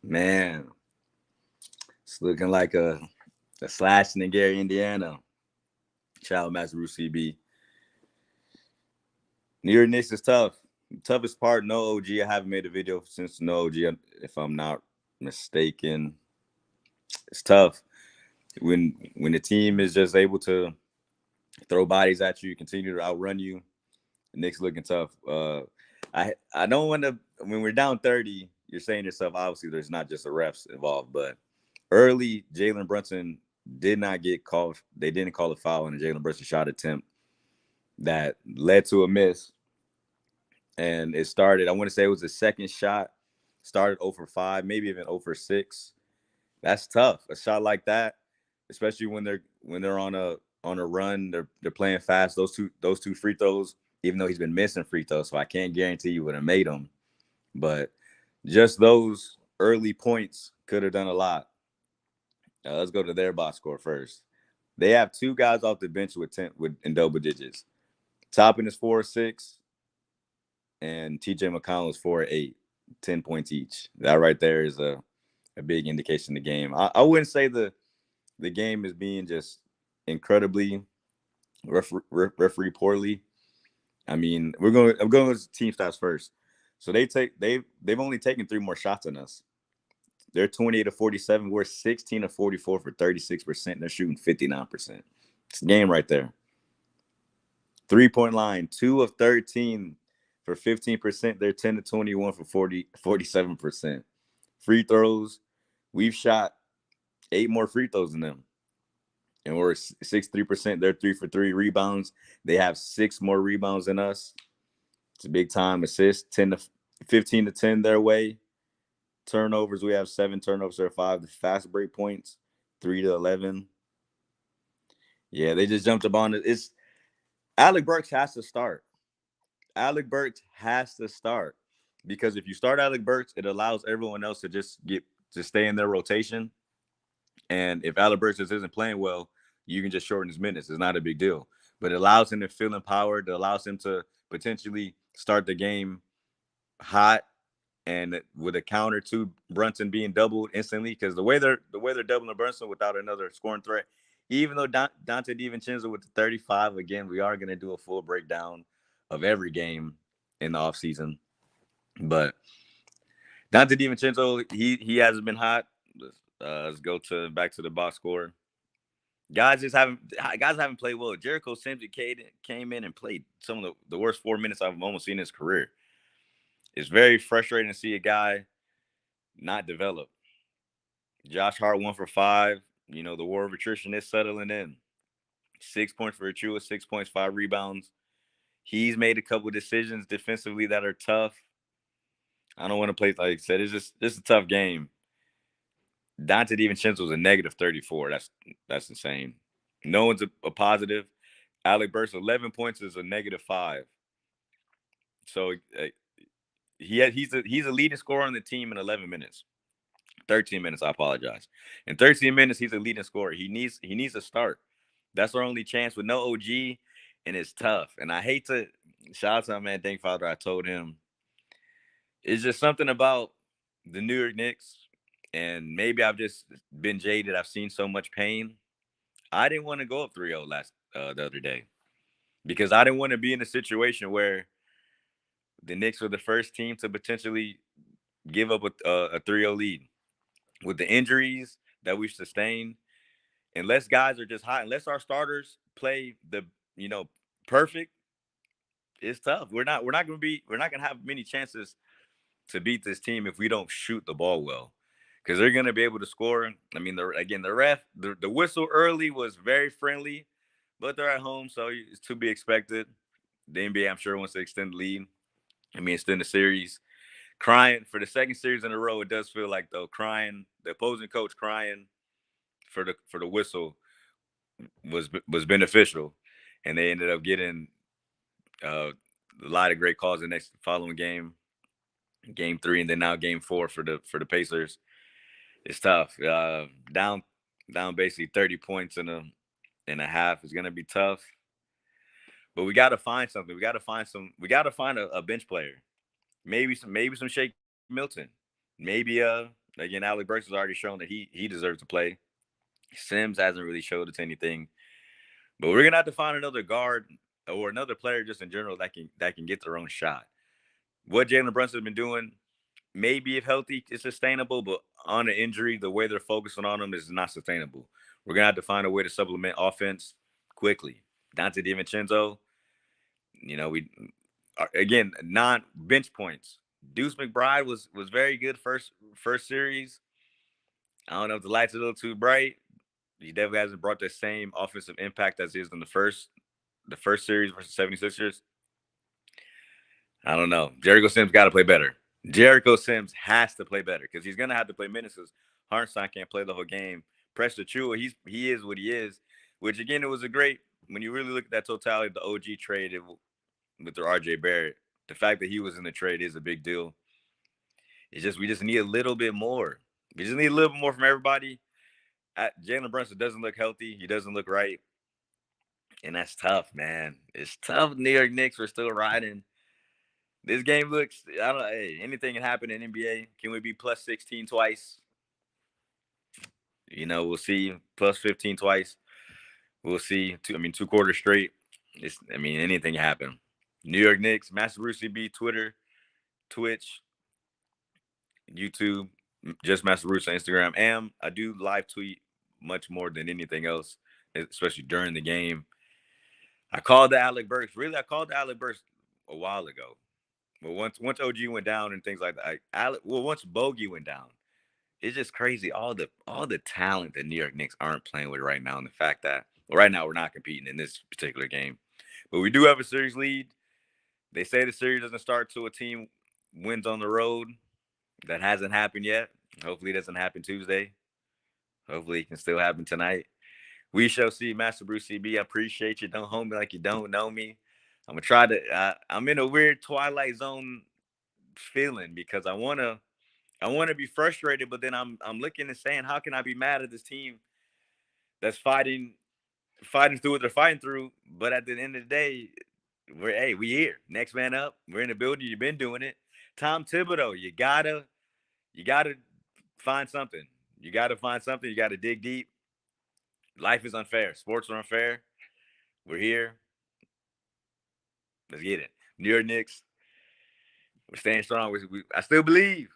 Man, it's looking like a slashing in Gary, Indiana. Child Master Bruce CB. New York Knicks is tough. Toughest part, no OG. I haven't made a video since no OG, if I'm not mistaken. It's tough when the team is just able to throw bodies at you, continue to outrun you. The Knicks looking tough. I don't want to. When we're down 30, you're saying to yourself, obviously, there's not just the refs involved, but early Jalen Brunson did not get called. They didn't call a foul on a Jalen Brunson shot attempt that led to a miss. And it started, I want to say it was the second shot, started 0 for 5, maybe even 0 for 6. That's tough. A shot like that, especially when they're on a run, they're playing fast. Those two free throws, even though he's been missing free throws, so I can't guarantee you would have made them. But just those early points could have done a lot. Let's go to their box score first. They have two guys off the bench with 10 with in double digits. Toppin is 4-6, and TJ McConnell is 4-8, 10 points each. That right there is a big indication of the game. I wouldn't say the game is being just incredibly referee poorly. I mean, I'm going with team stats first. So they've only taken 3 more shots than us. They're 28 to 47. We're 16 to 44 for 36%. They're shooting 59%. It's a game right there. 3-point line, 2 of 13 for 15%. They're 10 to 21 for 47%. Free throws, we've shot 8 more free throws than them. And we're 63%. They're 3 for 3 rebounds. They have 6 more rebounds than us. It's a big time assist. 15 to 10 their way. Turnovers, we have 7 turnovers or 5. The fast break points, 3 to 11. Yeah, they just jumped up on it. It's ALEC Burks has to start. ALEC Burks has to start because if you start ALEC Burks, it allows everyone else to stay in their rotation. And if ALEC Burks just isn't playing well, you can just shorten his minutes. It's not a big deal. But it allows him to feel empowered. It allows him to potentially start the game hot and with a counter to Brunson being doubled instantly. Because the way they're doubling Brunson without another scoring threat, even though Dante DiVincenzo with the 35, again, we are going to do a full breakdown of every game in the offseason. But Dante DiVincenzo, he hasn't been hot. Let's go to back to the box score. Guys haven't played well. Jericho Simpson came in and played some of the worst 4 minutes I've almost seen in his career. It's very frustrating to see a guy not develop. Josh Hart 1 for 5. The war of attrition is settling in. 6 points for Achua, 6 points, 5 rebounds. He's made a couple decisions defensively that are tough. I don't want to play like I said. It's a tough game. Dante DiVincenzo was a negative 34. That's insane. No one's a positive. ALEC Burks 11 points is a negative 5. So he's a leading scorer on the team in 11 minutes. 13 minutes, I apologize. In 13 minutes, he's a leading scorer. He needs to start. That's our only chance with no OG, and it's tough. And I hate to shout out to my man Thank Father. I told him it's just something about the New York Knicks, and maybe I've just been jaded. I've seen so much pain. I didn't want to go up 3-0 the other day because I didn't want to be in a situation where the Knicks were the first team to potentially give up a 3-0 lead with the injuries that we've sustained. Unless guys are just hot, unless our starters play you know perfect, it's tough. We're not gonna have many chances to beat this team if we don't shoot the ball well, because they're gonna be able to score. I mean, the ref, the whistle early was very friendly, but they're at home, so it's to be expected. The NBA, I'm sure, wants to extend the lead. I mean, extend the series. Crying for the second series in a row, it does feel like though crying, the opposing coach crying for the whistle was beneficial, and they ended up getting uh, a lot of great calls the next following game, game 3, and then now game 4 for the Pacers. It's tough. Down basically 30 points in a half is gonna be tough. But we got to find something. We got to find some. We got to find a bench player. Maybe some Shake Milton. Maybe Again, ALEC Burks has already shown that he deserves to play. Sims hasn't really showed us anything. But we're gonna have to find another guard or another player just in general that can get their own shot. What Jalen Brunson's been doing, maybe if healthy, is sustainable, but on an injury, the way they're focusing on him is not sustainable. We're gonna have to find a way to supplement offense quickly. Dante DiVincenzo, we again non bench points. Deuce McBride was very good first series. I don't know if the lights are a little too bright. He definitely hasn't brought the same offensive impact as he is in the first series versus 76ers. I don't know. Jericho Sims got to play better. Jericho Sims has to play better because he's gonna have to play minutes because Hartenstein can't play the whole game. Presta Chua, he is what he is. Which again, it was a great when you really look at that totality of the OG trade with their RJ Barrett. The fact that he was in the trade is a big deal. It's just we just need a little bit more. We just need a little bit more from everybody. Jalen Brunson doesn't look healthy. He doesn't look right, and that's tough, man. It's tough. New York Knicks are still riding. This game looks. I don't. Hey, anything can happen in NBA. Can we be plus 16 twice? We'll see. Plus 15 twice. We'll see. Two quarters straight. Anything can happen. New York Knicks, Master Bruce CB, Twitter, Twitch, YouTube, just Master Bruce on Instagram. And I do live tweet much more than anything else, especially during the game. I called the ALEC Burks. Really, I called the ALEC Burks a while ago. But once OG went down and things like that, once Bogey went down, it's just crazy. All the talent that New York Knicks aren't playing with right now, and the fact that right now we're not competing in this particular game, but we do have a series lead. They say the series doesn't start till a team wins on the road. That hasn't happened yet. Hopefully, it doesn't happen Tuesday. Hopefully, it can still happen tonight. We shall see. Master Bruce CB, I appreciate you. Don't hold me like you don't know me. I'm gonna try to. I'm in a weird Twilight Zone feeling because I wanna be frustrated, but then I'm looking and saying, how can I be mad at this team that's fighting through what they're fighting through? But at the end of the day, we here. Next man up. We're in the building. You've been doing it. Tom Thibodeau, you gotta find something. You gotta find something. You gotta dig deep. Life is unfair. Sports are unfair. We're here. Let's get it. New York Knicks. We're staying strong. I still believe.